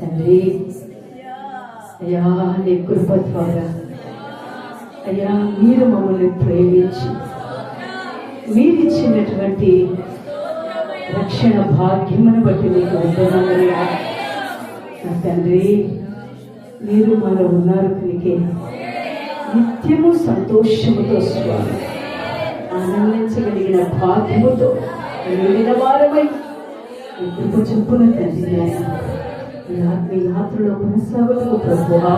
తండ్రి అయ్యా నీ కృప ద్వారా అయ్యా మీరు మమ్మల్ని ప్రేమించి మీరిచ్చినటువంటి రక్షణ భాగ్యమును బట్టి మీకు వందనాలయ్యా. నా తండ్రి మీరు మనలో ఉన్నారు కనుకే నిత్యము సంతోషముతో స్వామి ఆనందించగలిగిన భాగ్యముతో నిండిన వారమై కృప చెప్పున తండ్రి మీ యాత్రలో కొనసాగుటకు ప్రభువా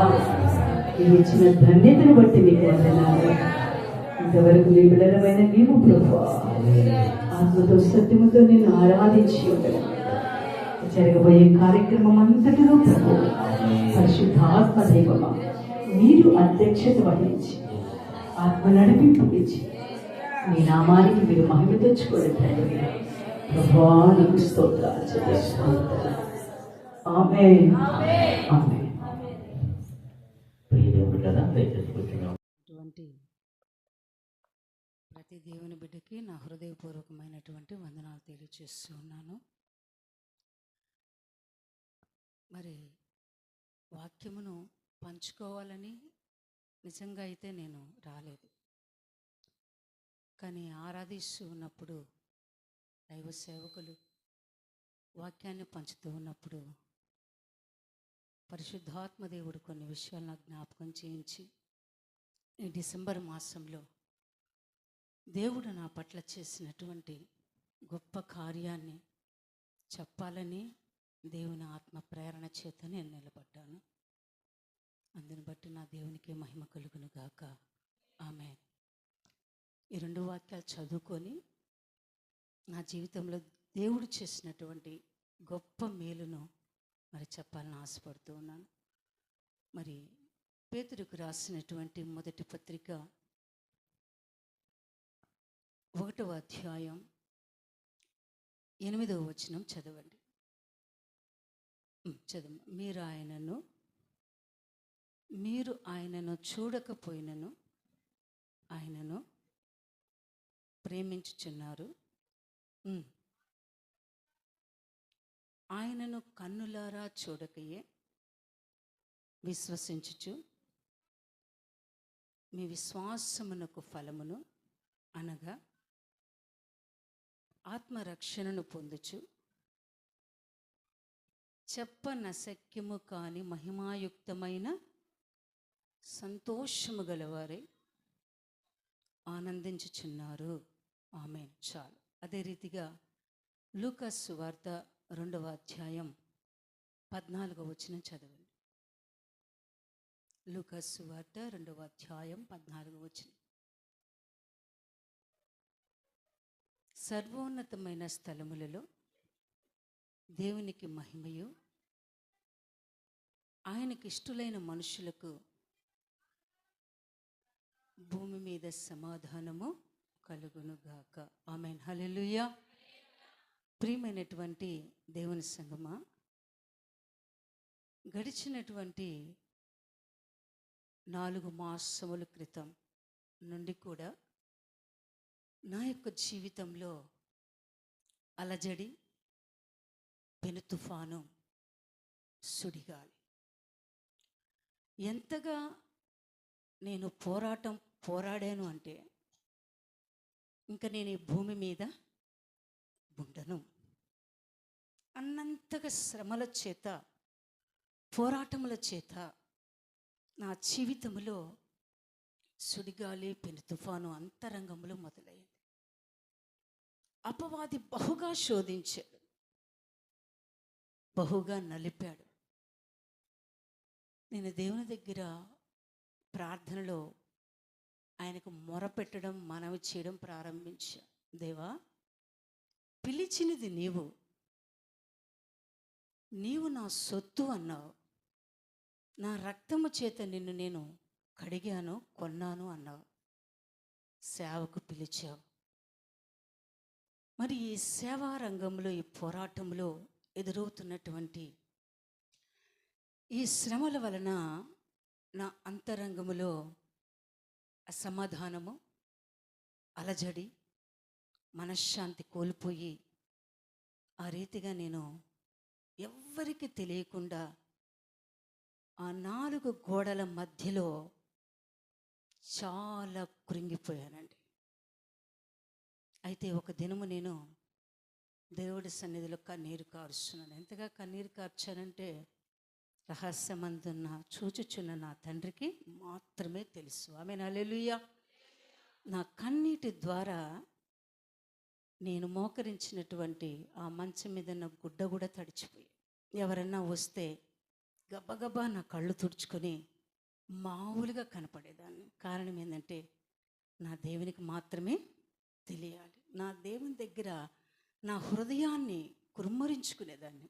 మీరు ఇచ్చిన ధన్యతను బట్టి మీకు వందనాలు. ఇంతవరకు మీ బిడ్డలమైన మేము ప్రభువా ఆత్మతో సత్యముతో నేను ఆరాధించి ఉండడం జరగబోయే కార్యక్రమం అంతటిలో ప్రభు పరిశుద్ధాత్మ దైవమా మీరు అధ్యక్షత వహించి ఆత్మ నడిపింపు ఇచ్చి మీ నామానికి మీరు మహిమ తెచ్చుకోవడం తండ్రి ప్రభువా నీకు స్తోత్రాలు చెల్లిస్తున్నాను. ఆమేన్ ఆమేన్. ప్రతి దేవుని బిడ్డకి నా హృదయపూర్వకమైనటువంటి వందనాలు తెలియజేస్తూ ఉన్నాను. మరి వాక్యమును పంచుకోవాలని నిజంగా అయితే నేను రాలేదు, కానీ ఆరాధిస్తూ ఉన్నప్పుడు దైవ సేవకులు వాక్యాన్ని పంచుతూ ఉన్నప్పుడు పరిశుద్ధాత్మ దేవుడు కొన్ని విషయాలు నాకు జ్ఞాపకం చేయించి ఈ డిసెంబర్ మాసంలో దేవుడు నా పట్ల చేసినటువంటి గొప్ప కార్యాన్ని చెప్పాలని దేవుని ఆత్మ ప్రేరణ చేత నేను నిలబడ్డాను. అందుని బట్టి నా దేవునికి మహిమ కలుగును గాక. ఆమేన్. ఈ 2 వాక్యాలు చదువుకొని నా జీవితంలో దేవుడు చేసినటువంటి గొప్ప మేలును మరి చెప్పాలని ఆశపడుతూ ఉన్నాను. మరి పేతురుకు రాసినటువంటి మొదటి పత్రిక 1వ అధ్యాయం 8వ వచనం చదవండి. మీరు ఆయనను చూడకపోయినను ఆయనను ప్రేమించుచున్నారు, ఆయనను కన్నులారా చూడకయే విశ్వసించుచు మీ విశ్వాసమునకు ఫలమును అనగా ఆత్మరక్షణను పొందుచు చెప్పనశక్యము కాని మహిమాయుక్తమైన సంతోషము గలవారై ఆనందించుచున్నారు. ఆమేన్. చాలు. అదే రీతిగా లూకాసు సువార్త 2వ అధ్యాయం 14వ వచనం చదవండి. లూకాసు సువార్త 2వ అధ్యాయం 14వ వచనం. సర్వోన్నతమైన స్థలములలో దేవునికి మహిమయు ఆయనకి ఇష్టలైన మనుషులకు భూమి మీద సమాధానము కలుగునుగాక. ఆమేన్. హల్లెలూయా. ప్రియమైనటువంటి దేవుని సంగమా, గడిచినటువంటి 4 మాసముల క్రితం నుండి కూడా నా యొక్క జీవితంలో అలజడి, పెను తుఫాను, సుడిగాలి, ఎంతగా నేను పోరాడాను అంటే ఇంకా నేను ఈ భూమి మీద ఉండను. అన్నంతగా శ్రమల చేత, పోరాటముల చేత నా జీవితంలో సుడిగాలి పెను తుఫాను అంతరంగంలో మొదలైంది. అపవాది బహుగా శోధించాడు, బహుగా నలిపాడు. నేను దేవుని దగ్గర ప్రార్థనలో ఆయనకు మొరపెట్టడం, మనవి చేయడం ప్రారంభించా. దేవా, పిలిచినది నీవు నా సొత్తు అన్నావు. నా రక్తము చేత నిన్ను నేను కడిగాను, కొన్నాను అన్నావు. సేవకు పిలిచావు. మరి ఈ సేవా రంగంలో, ఈ పోరాటంలో ఎదురవుతున్నటువంటి ఈ శ్రమల వలన నా అంతరంగములో అసమాధానము, అలజడి, మనశ్శాంతి కోల్పోయి ఆ రీతిగా నేను ఎవ్వరికి తెలియకుండా ఆ 4 గోడల మధ్యలో చాలా కృంగిపోయానండి. అయితే ఒక దినము నేను దేవుడి సన్నిధిలో కన్నీరు కారుస్తున్నాను. ఎంతగా కన్నీరు కార్చానంటే రహస్యమందున్న చూచుచున్న నా తండ్రికి మాత్రమే తెలుసు. ఆమేన్, హల్లెలూయా. నా కన్నీటి ద్వారా నేను మోకరించినటువంటి ఆ మంచం మీద ఉన్న గుడ్డ కూడా తడిచిపోయి, ఎవరన్నా వస్తే గబగబా నా కళ్ళు తుడుచుకొని మామూలుగా కనపడేదాన్ని. కారణం ఏంటంటే నా దేవునికి మాత్రమే తెలియాలి. నా దేవుని దగ్గర నా హృదయాన్ని కుమ్మరించుకునేదాన్ని.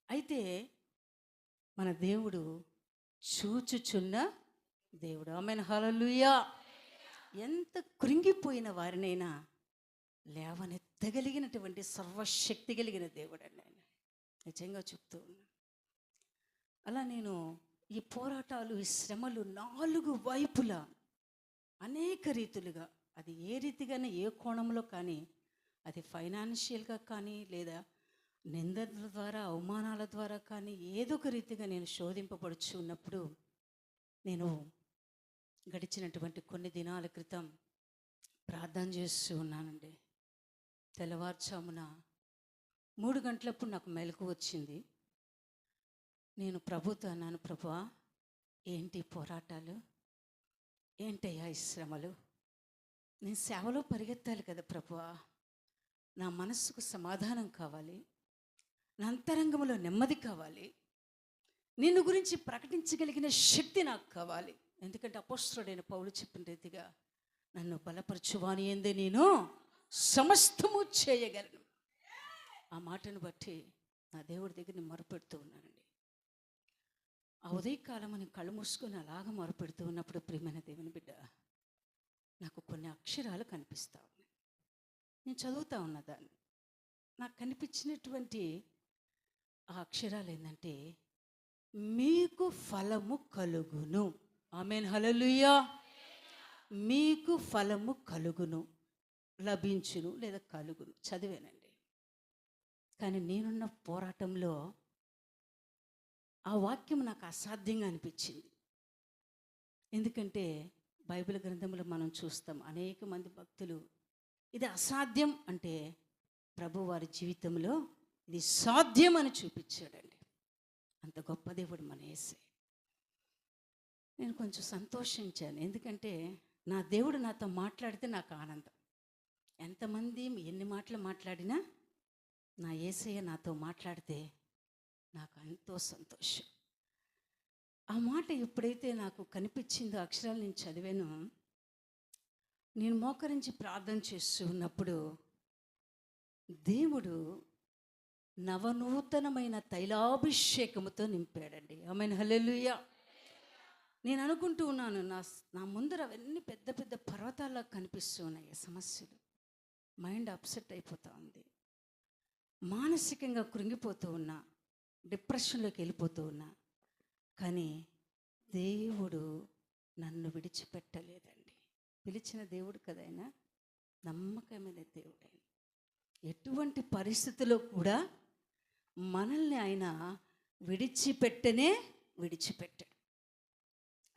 అయితే మన దేవుడు చూచుచున్న దేవుడు. ఆమేన్, హల్లెలూయా. ఎంత కృంగిపోయిన వారినైనా లేవనెత్తగలిగినటువంటి సర్వశక్తి కలిగిన దేవుడు అండి ఆయన. నిజంగా చెప్తూ ఉన్నాను. అలా నేను ఈ పోరాటాలు, ఈ శ్రమలు 4 వైపులా అనేక రీతులుగా, అది ఏ రీతిగానే, ఏ కోణంలో కానీ, అది ఫైనాన్షియల్గా కానీ, లేదా నిందల ద్వారా, అవమానాల ద్వారా కానీ, ఏదో ఒక రీతిగా నేను శోధింపబడుచు ఉన్నప్పుడు, నేను గడిచినటువంటి కొన్ని దినాల క్రితం ప్రార్థన చేస్తూ ఉన్నానండి. తెల్లవారుజామున 3 గంటలప్పుడు నాకు మెలకు వచ్చింది. నేను ప్రభుతో అన్నాను, ప్రభువా, ఏంటి పోరాటాలు, ఏంటయ్యా ఈ శ్రమలు? నేను సేవలో పరిగెత్తాలి కదా ప్రభువా. నా మనస్సుకు సమాధానం కావాలి, నా అంతరంగంలో నెమ్మది కావాలి, నిన్ను గురించి ప్రకటించగలిగిన శక్తి నాకు కావాలి. ఎందుకంటే అపోస్తలుడైన పౌలు చెప్పిన రీతిగా, నన్ను బలపరచువాని యందే నేను సమస్తము చేయగలను. ఆ మాటను బట్టి నా దేవుడి దగ్గర నేను మొరపెడుతూ ఉన్నానండి. ఆ ఉదయకాలం నేను కళ్ళు మూసుకొని అలాగ మొరపెడుతూ ఉన్నప్పుడు, ప్రియమైన దేవుని బిడ్డ, నాకు కొన్ని అక్షరాలు కనిపిస్తూ ఉన్నాయి. నేను చదువుతూ ఉన్న దాన్ని. నాకు కనిపించినటువంటి ఆ అక్షరాలు ఏంటంటే, మీకు ఫలము కలుగును. ఆమేన్, హల్లెలూయా. మీకు ఫలము కలుగును, లభించును, లేదా కలుగును. చదివానండి. కానీ నేనున్న పోరాటంలో ఆ వాక్యం నాకు అసాధ్యంగా అనిపించింది. ఎందుకంటే బైబిల్ గ్రంథంలో మనం చూస్తాం, అనేక మంది భక్తులు ఇది అసాధ్యం అంటే ప్రభు వారి జీవితంలో ఇది సాధ్యం అని చూపించాడండి. అంత గొప్ప దేవుడు మన యేసయ్య. నేను కొంచెం సంతోషించాను. ఎందుకంటే నా దేవుడు నాతో మాట్లాడితే నాకు ఆనందం. ఎంతమంది ఎన్ని మాటలు మాట్లాడినా నా యేసయ్య నాతో మాట్లాడితే నాకు ఎంతో సంతోషం. ఆ మాట ఎప్పుడైతే నాకు కనిపించిందో, అక్షరాలు నేను చదివాను, నేను మోకరించి ప్రార్థన చేస్తూ ఉన్నప్పుడు దేవుడు నవనూతనమైన తైలాభిషేకముతో నింపాడండి. ఆమేన్, హల్లెలూయా. నేను అనుకుంటూ ఉన్నాను, నా ముందర అవన్నీ పెద్ద పెద్ద పర్వతాల్లో కనిపిస్తూ ఉన్నాయి సమస్యలు. మైండ్ అప్సెట్ అయిపోతూ ఉంది, మానసికంగా కృంగిపోతూ ఉన్నా, డిప్రెషన్లోకి వెళ్ళిపోతూ ఉన్నా. కానీ దేవుడు నన్ను విడిచిపెట్టలేదండి. పిలిచిన దేవుడు కదా ఆయన, నమ్మకమైన దేవుడు ఆయన. ఎటువంటి పరిస్థితుల్లో కూడా మనల్ని ఆయన విడిచిపెట్టాడు.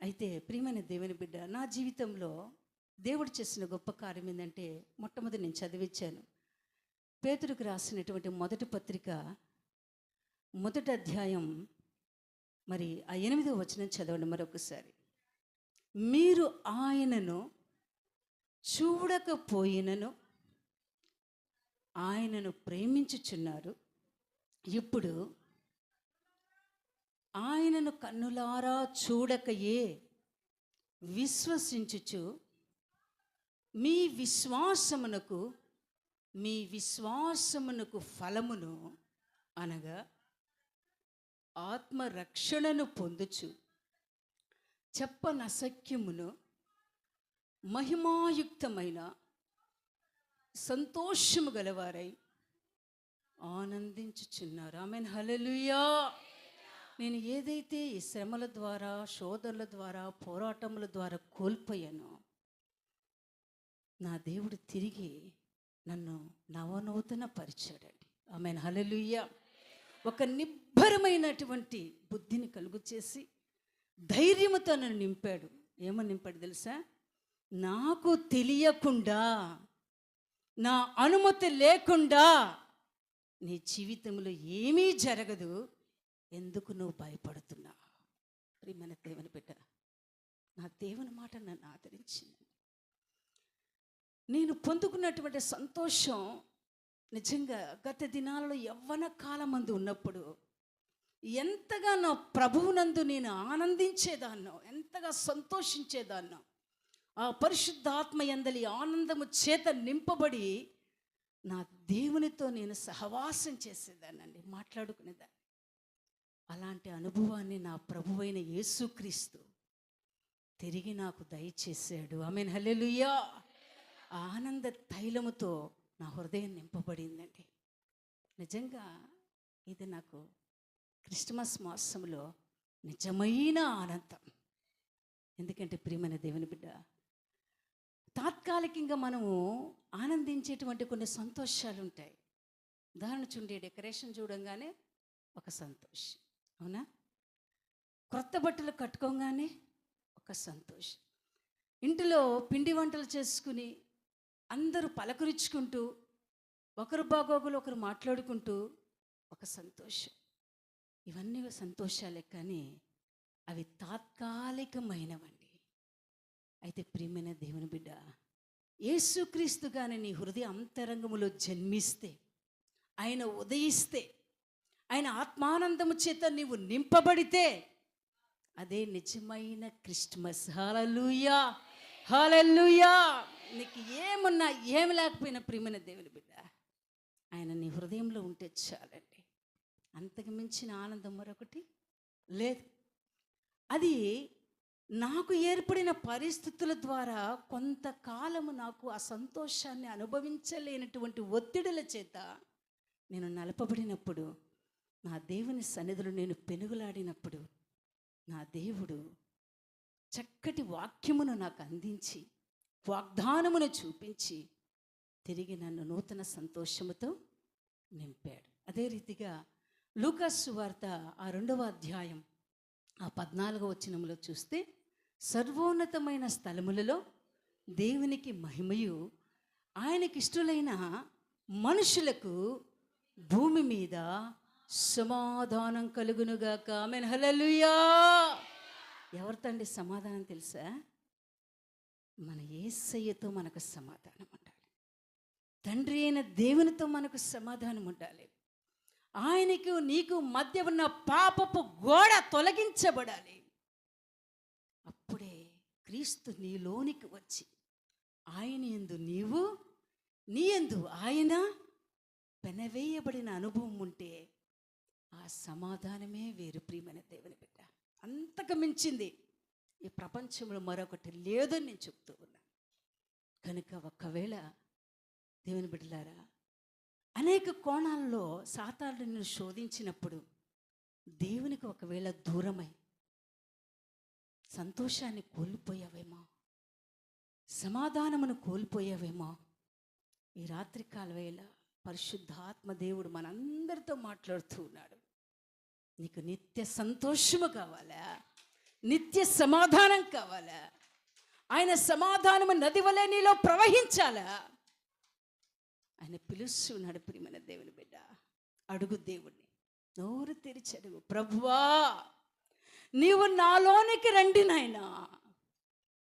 అయితే ప్రియమైన దేవుని బిడ్డ, నా జీవితంలో దేవుడు చేసిన గొప్ప కార్యం ఏంటంటే, మొట్టమొదటి నేను చదివించాను, పేతురుకు రాసినటువంటి మొదటి పత్రిక మొదటి అధ్యాయం మరి ఆ 8వ వచనం చదవండి మరొకసారి. మీరు ఆయనను చూడకపోయినను ఆయనను ప్రేమించుచున్నారు. ఇప్పుడు ఆయనను కన్నులారా చూడకయే విశ్వసించుచు మీ విశ్వాసమునకు ఫలమును అనగా ఆత్మరక్షణను పొందుచు చెప్పనసఖ్యమును మహిమాయుక్తమైన సంతోషము గలవారై ఆనందించుచున్నారు. ఆమేన్, హల్లెలూయా. నేను ఏదైతే ఈ శ్రమల ద్వారా, శోధనల ద్వారా, పోరాటముల ద్వారా కోల్పోయానో, నా దేవుడు తిరిగి నన్ను నవనూతన పరిచాడండి. ఆమేన్, హల్లెలూయా. ఒక నిబ్బరమైనటువంటి బుద్ధిని కలుగు చేసి ధైర్యముతో నన్ను నింపాడు. ఏమని నింపాడు తెలుసా? నాకు తెలియకుండా, నా అనుమతి లేకుండా నీ జీవితంలో ఏమీ జరగదు, ఎందుకు నువ్వు భయపడుతున్నావు? ప్రియమైన దేవుని బిడ్డ, నా దేవుని మాట నన్ను ఆదరించింది. నేను పొందుకున్నటువంటి సంతోషం నిజంగా గత దినాలలో యవ్వన కాలమందు ఉన్నప్పుడు ఎంతగా నా ప్రభువునందు నేను ఆనందించేదాన్నో, ఎంతగా సంతోషించేదాన్నో, ఆ పరిశుద్ధాత్మ యందలి ఆనందము చేత నింపబడి నా దేవునితో నేను సహవాసం చేసేదానండి, మాట్లాడుకునేదాన్ని. అలాంటి అనుభవాన్ని నా ప్రభువైన యేసుక్రీస్తు తిరిగి నాకు దయచేశాడు. ఆమేన్, హల్లెలూయా. ఆనంద తైలముతో నా హృదయం నింపబడిందండి. నిజంగా ఇది నాకు క్రిస్మస్ మాసంలో నిజమైన ఆనందం. ఎందుకంటే ప్రియమైన దేవుని బిడ్డ, తాత్కాలికంగా మనము ఆనందించేటువంటి కొన్ని సంతోషాలు ఉంటాయి. ఉదాహరణ చూడండి, డెకరేషన్ చూడంగానే ఒక సంతోషం, అవునా? క్రొత్త బట్టలు కట్టుకోగానే ఒక సంతోషం. ఇంటిలో పిండి వంటలు చేసుకుని అందరూ పలకరించుకుంటూ ఒకరు బాగోగులు ఒకరు మాట్లాడుకుంటూ ఒక సంతోషం. ఇవన్నీ సంతోషాలే, కానీ అవి తాత్కాలికమైనవండి. అయితే ప్రియమైన దేవుని బిడ్డ, యేసుక్రీస్తుగానే నీ హృదయ అంతరంగములో జన్మిస్తే, ఆయన ఉదయిస్తే, ఆయన ఆత్మానందము చేత నీవు నింపబడితే అదే నిజమైన క్రిస్మస్. హల్లెలూయా, హల్లెలూయా. నీకు ఏమున్నా ఏమి లేకపోయినా ప్రియమైన దేవుని బిడ్డ, ఆయన నీ హృదయంలో ఉంటే చాలండి. అంతకు మించిన ఆనందం మరొకటి లేదు. అది నాకు ఏర్పడిన పరిస్థితుల ద్వారా కొంతకాలము నాకు ఆ సంతోషాన్ని అనుభవించలేనటువంటి ఒత్తిడుల చేత నేను నలపబడినప్పుడు, నా దేవుని సన్నిధిలో నేను పెనుగులాడినప్పుడు, నా దేవుడు చక్కటి వాక్యమును నాకు అందించి, వాగ్దానమును చూపించి తిరిగి నన్ను నూతన సంతోషముతో నింపాడు. అదే రీతిగా లూకాసు సువార్త ఆ 2వ అధ్యాయం ఆ 14వ వచనంలో చూస్తే, సర్వోన్నతమైన స్థలములలో దేవునికి మహిమయు, ఆయనకిష్టులైన మనుషులకు భూమి మీద సమాధానం కలుగునుగాక. ఆమేన్, హల్లెలూయా. ఎవరితండి సమాధానం తెలుసా? మన యేసయ్యతో మనకు సమాధానం ఉండాలి. తండ్రి అయిన దేవునితో మనకు సమాధానం ఉండాలి. ఆయనకు నీకు మధ్య ఉన్న పాపపు గోడ తొలగించబడాలి. అప్పుడే క్రీస్తు నీలోనికి వచ్చి ఆయన యందు నీవు, నీ యందు ఆయన పెనవేయబడిన అనుభవం ఉంటే ఆ సమాధానమే వేరు. ప్రియమైన దేవుని బిడ్డ, అంతకు మించింది ఈ ప్రపంచంలో మరొకటి లేదని నేను చెప్తూ ఉన్నాను. కనుక ఒకవేళ దేవుని బిడ్డలారా, అనేక కోణాల్లో సాతాను నిన్ను శోధించినప్పుడు దేవునికి ఒకవేళ దూరమై సంతోషాన్ని కోల్పోయావేమో, సమాధానమును కోల్పోయావేమో, ఈ రాత్రికాల వేళ పరిశుద్ధాత్మ దేవుడు మనందరితో మాట్లాడుతూ ఉన్నాడు. నీకు నిత్య సంతోషము కావాలా? నిత్య సమాధానం కావాలా? ఆయన సమాధానము నది వలె నీలో ప్రవహించాలా? ఆయన పిలుస్తున్నాడు. ప్రియమైన దేవుని బిడ్డ, అడుగు దేవుణ్ణి. నోరు తెరిచి అడుగు, ప్రభువా నీవు నాలోనికి రండి నాయనా,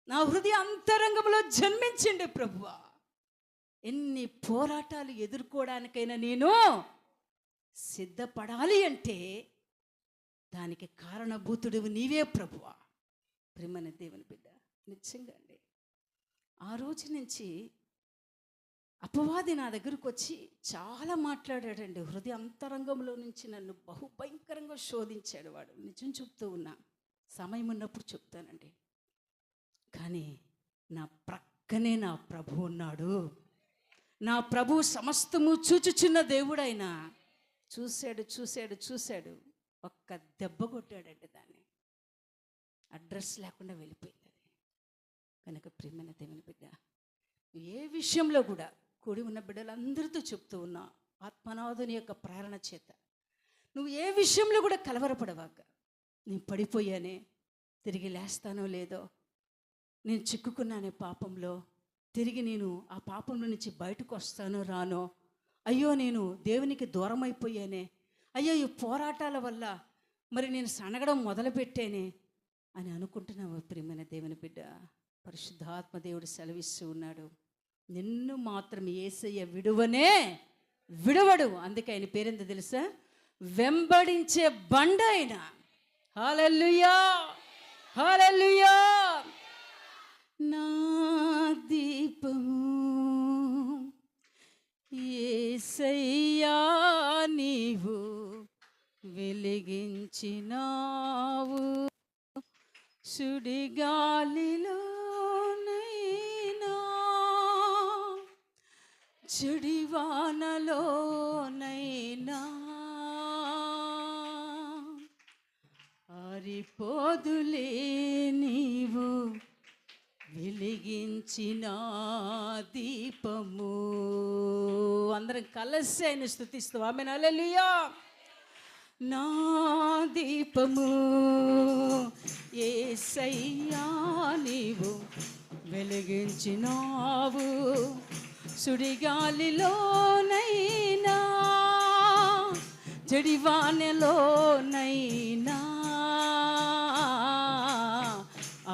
నా హృదయ అంతరంగంలో జన్మించండి ప్రభువా. ఎన్ని పోరాటాలు ఎదుర్కోవడానికైనా నేను సిద్ధపడాలి అంటే దానికి కారణభూతుడివి నీవే ప్రభువా. ప్రియమైన దేవుని బిడ్డ, నిజంగా అండి ఆ రోజు నుంచి అపవాది నా దగ్గరకు వచ్చి చాలా మాట్లాడాడండి. హృదయ అంతరంగంలో నుంచి నన్ను బహుభయంకరంగా శోధించాడు వాడు. నిజం చెప్తూ ఉన్నా, సమయం ఉన్నప్పుడు చెప్తానండి. కానీ నా ప్రక్కనే నా ప్రభు ఉన్నాడు. నా ప్రభు సమస్తము చూచుచున్న దేవుడైనా చూశాడు చూశాడు చూశాడు, ఒక్క దెబ్బ కొట్టాడండి. దాన్ని అడ్రస్ లేకుండా వెళ్ళిపోయింది అది. కనుక ప్రియమైన దేవుని బిడ్డ, ఏ విషయంలో కూడా కూడి ఉన్న బిడ్డలందరితో చెప్తూ ఉన్నా, ఆత్మనాథుని యొక్క ప్రేరణ చేత నువ్వు ఏ విషయంలో కూడా కలవరపడవాక. నేను పడిపోయానే, తిరిగి లేస్తానో లేదో, నేను చిక్కుకున్నానే పాపంలో, తిరిగి నేను ఆ పాపంలో నుంచి బయటకు వస్తానో రానో, అయ్యో నేను దేవునికి దూరం అయిపోయానే, అయ్యో ఈ పోరాటాల వల్ల మరి నేను సనగడం మొదలుపెట్టేనే అని అనుకుంటున్నావు. ప్రియమైన దేవుని బిడ్డ, పరిశుద్ధాత్మ దేవుడు సెలవిస్తూ ఉన్నాడు, నిన్ను మాత్రం యేసయ్య విడువనే విడవడు. అందుకే ఆయన పేరెంత తెలుసా? వెంబడించే బండ ఆయన. హల్లెలూయా, హల్లెలూయా. నా దీపము యేసయ్యా నీవు వెలిగించినావు, సుడిగాలిలోనైనా చెడివానలోనైనా ఆరిపోదులే నీవు వెలిగించిన దీపము. అందరం కలిసి ఆయన స్తుతిస్తూ ఆమేన్, హల్లెలూయా. నా దీపము యేసయ్యా నీవు వెలిగించినావు, సుడిగాలిలోనైనా జడివానలోనైనా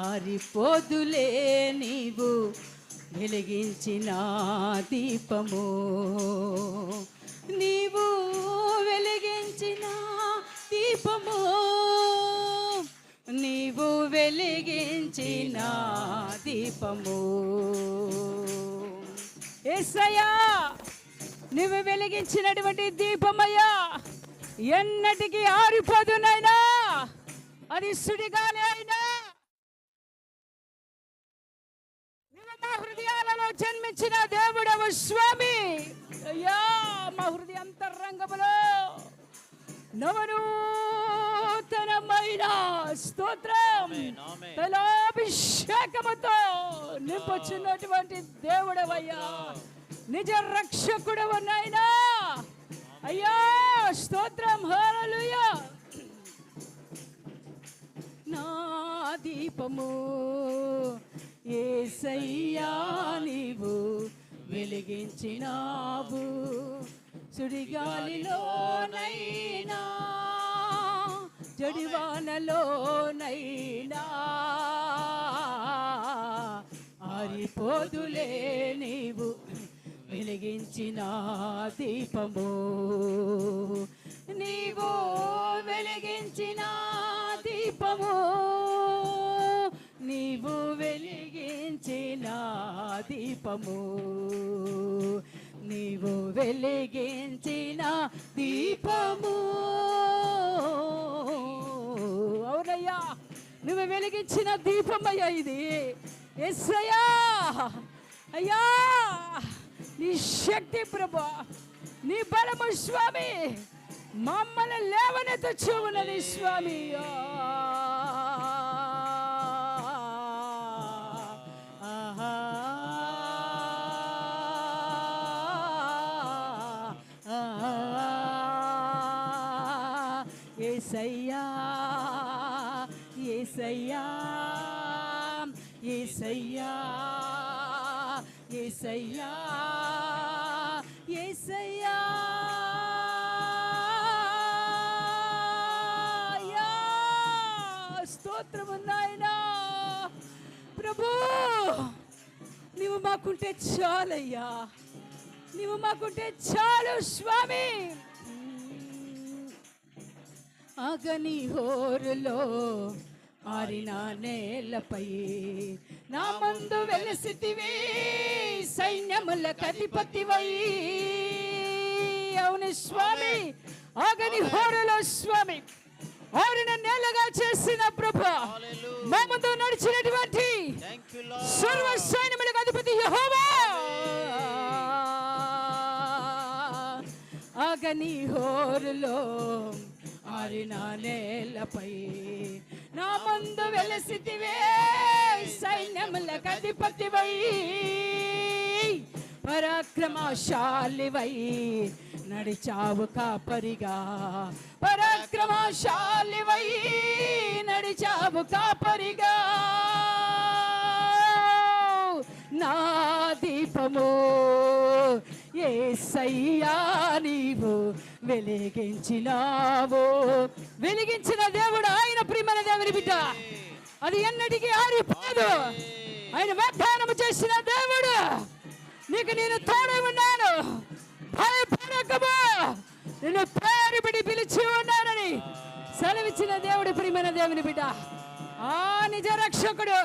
ఆరిపోదులే నీవు వెలిగించిన దీపము. నీవు వెలిగించిన దీపము, నీవు వెలిగించిన దీపము. యేసయ్యా నువ్వు వెలిగించినటువంటి దీపమయ్యా ఎన్నటికీ ఆరిపోదునైనా, అది సుడిగాలి అయినా. నువ్వు మా హృదయాలలో జన్మించిన దేవుడవు స్వామి. అయ్యా మా హృదయ అంతరంగములో నవనూతనమైన స్తోత్రం తలాభిషేకముతో నింపుచున్నటువంటి దేవుడవయ్యా, నిజ రక్షకుడవు నాయనా. అయ్యా స్తోత్రం, హల్లెలూయా. నా దీపము యేసయ్యా నీవు వెలిగించినావు, సుడిగాలిలోనైనా జడివానలోనైనా ఆరిపోదులే నీవు వెలిగించిన దీపము. నీవు వెలిగించిన దీపము, నీవు వెలిగించిన దీపము, నీవు వెలిగించిన దీపము. అవునయ్యా, నువ్వు వెలిగించిన దీపమయ్యా ఇది. యేసయ్యా అయ్యా, నీ శక్తి ప్రభా, నీ బలము స్వామి, మమ్మల్ని లేవనెత్తు ఉన్నది స్వామి. యేసయ్యా యేసయ్యా యేసయ్యా యేసయ్యా యేసయ్యా మాకుంటే చాలయ్యా, నీవు మాకుంటే చాలు స్వామి. అగని హోరులో ఆరిన నేలపై నా ముందు వెలసితివి, సైన్యములకు అధిపతివై. అవును స్వామి, ఆగని హోరులో స్వామి ఆరిన నేలగా చేసిన ప్రభు, మా ముందు నడిచినటువంటి సర్వ సైన్యములకు అధిపతి యెహోవా. ఆగని హోరులో ఆరిన నేలపై నా ముందు వెలసితివే, సైన్యములకు అధిపతివై. పరాక్రమశాలివై నడిచావు కాపరిగా, పరాక్రమశాలివై నడిచావు కాపరిగా. నా దీపము యేసయ్యా నీవు వెలిగించినావు. వెలిగించిన దేవుడు ఆయన, ప్రియమైన దేవుని బిడ్డ, అది ఎన్నటికీ ఆరిపోదు. ఆయన వాగ్దానము చేసిన దేవుడు, నీకు నేను తోడై ఉన్నాను, భయపడకము, నిన్ను పేరు పెట్టి పిలిచి ఉన్నానని సెలవిచ్చిన దేవుడు, ప్రియమైన దేవుని బిడ్డ. ఆ నిజ రక్షకుడు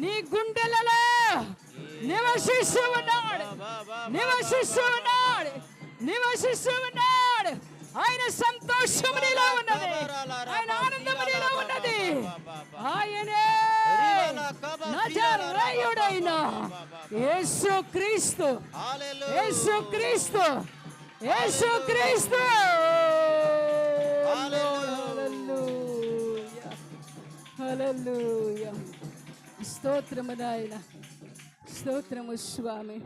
నీ గుండెలలో నివసిస్తూ ఉన్నాడు, నివసిస్తూ ఉన్నాడు, నివసిస్తూ ఉన్నాడు. ఆయన సంతోషము నీలో ఉన్నది, ఆయన ఆనందము నీలో ఉన్నది. ఆయనే నజరేయుడైన యేసుక్రీస్తు, యేసుక్రీస్తు, యేసుక్రీస్తు. హల్లెలూయా, హల్లెలూయా. స్తోత్రము నాయన, స్తోత్రము స్వామి.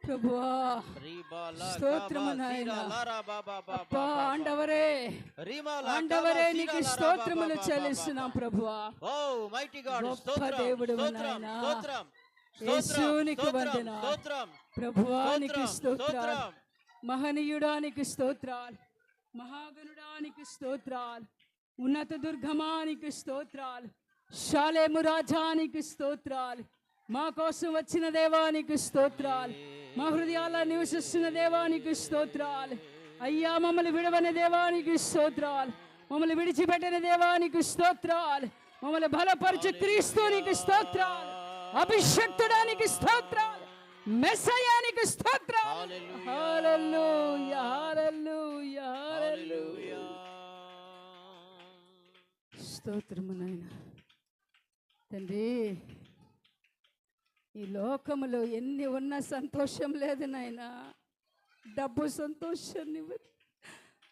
ప్రభువా స్తోత్రము నాయన. అప్పా ఆండవరే, ఆండవరే నీకు స్తోత్రములు చెల్లిస్తున్నాం ప్రభువా. గొప్ప దేవుడు నాయన, యేసునికి వందనాలు ప్రభువా, నీకు స్తోత్రాలు. మహనీయుడానికి స్తోత్రాలు, మహాగణుడానికి స్తోత్రాలు, ఉన్నత దుర్గమానికి స్తోత్రాలు, షాలేము రాజానికి స్తోత్రాలు, మా కోసం వచ్చిన దేవానికి స్తోత్రాలు, మా హృదయాల నివసిస్తున్న దేవానికి స్తోత్రాలు. అయ్యా మమ్మల్ని విడవని దేవానికి స్తోత్రాలు, మమ్మల్ని విడిచిపెట్టిన దేవానికి స్తోత్రాలు, మమ్మల్ని బలపరిచే క్రీస్తునికి స్తోత్రాలు, అభిషక్తుడానికి స్తోత్రాలు, మెస్సయానికి స్తోత్రాలు. హల్లెలూయా, హల్లెలూయా, హల్లెలూయా. స్తోత్రము నాయనా. తండ్రి, ఈ లోకములో ఎన్ని ఉన్న సంతోషం లేదు నాయనా. డబ్బు సంతోషాన్ని ఇవ్వదు,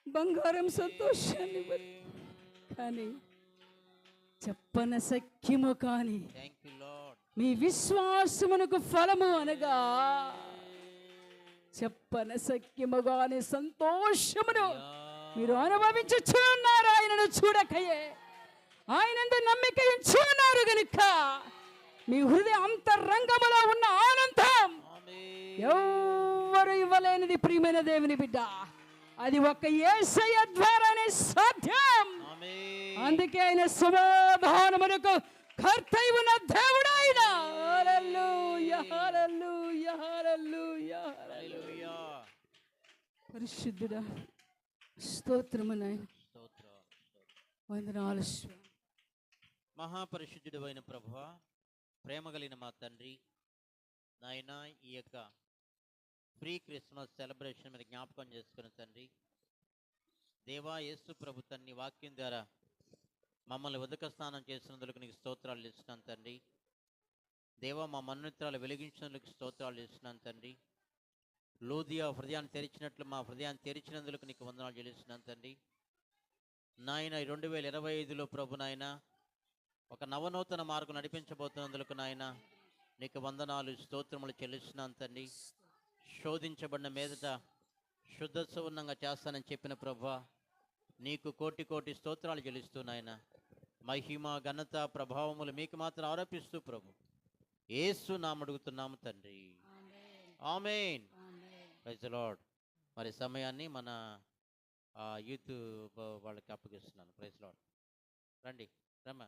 బంగారం సంతోషాన్ని ఇవ్వదు, కానీ చెప్పన సఖ్యము కాని మీ విశ్వాసమునకు ఫలము అనగా చెప్పన సఖ్యము కాని సంతోషమును మీరు అనుభవించుచున్నారు. ఆయనను చూడకయే, ఆయనందు నమ్మిక ఉంచున్నారు గనుక మీ హృదయ అంతరంగములో ఉన్న ఆనందం ఎవరు ఇవ్వలేనిది, ప్రియమైన దేవుని బిడ్డ. అది ఒక యేసయ్య ద్వారానే సాధ్యం. అందుకే ఆయన సమాధానమునకు కర్త ఉన్న దేవుడు ఆయన. హల్లెలూయా, హల్లెలూయా, హల్లెలూయా, హల్లెలూయా. పరిశుద్ధుడా స్తోత్రము నాయన, వందనాలు. మహాపరిశుద్ధుడు అయిన ప్రభువా, ప్రేమ కలిగిన మా తండ్రి నాయన, ఈ యొక్క ప్రీ క్రిస్మస్ సెలబ్రేషన్ మీద జ్ఞాపకం చేసుకున్న తండ్రి దేవా యేసు ప్రభు తన్ని వాక్యం ద్వారా మమ్మల్ని ఉదక స్నానం చేసినందుకు నీకు స్తోత్రాలు ఇస్తున్నాను తండ్రి. దేవా మా మన్నోత్రాలు వెలిగించినందుకు స్తోత్రాలు ఇస్తున్నాను తండ్రి. లోదియా హృదయాన్ని తెరిచినట్లు మా హృదయాన్ని తెరిచినందుకు నీకు వందనాలు చెల్లిస్తున్నాను తండ్రి. నాయన 2025లో ప్రభు నాయన ఒక నవనూతన మార్గం నడిపించబోతున్నందుకు నాయన నీకు వందనాలు, స్తోత్రములు చెల్లిస్తున్నాను తండ్రి. శోధించబడిన మీదట శుద్ధ సువర్ణంగా చేస్తానని చెప్పిన ప్రభువా, నీకు కోటి కోటి స్తోత్రాలు చెల్లిస్తూ నాయన మహిమ ఘనత ప్రభావములు మీకు మాత్రం ఆరోపిస్తూ ప్రభు యేసు నామమున అడుగుతున్నాము తండ్రి, ఆమేన్. Praise the lord. మరి సమయాన్ని మన యూత్ వాళ్ళకి అప్పగిస్తున్నాను. Praise the lord. రండి రమ్మ.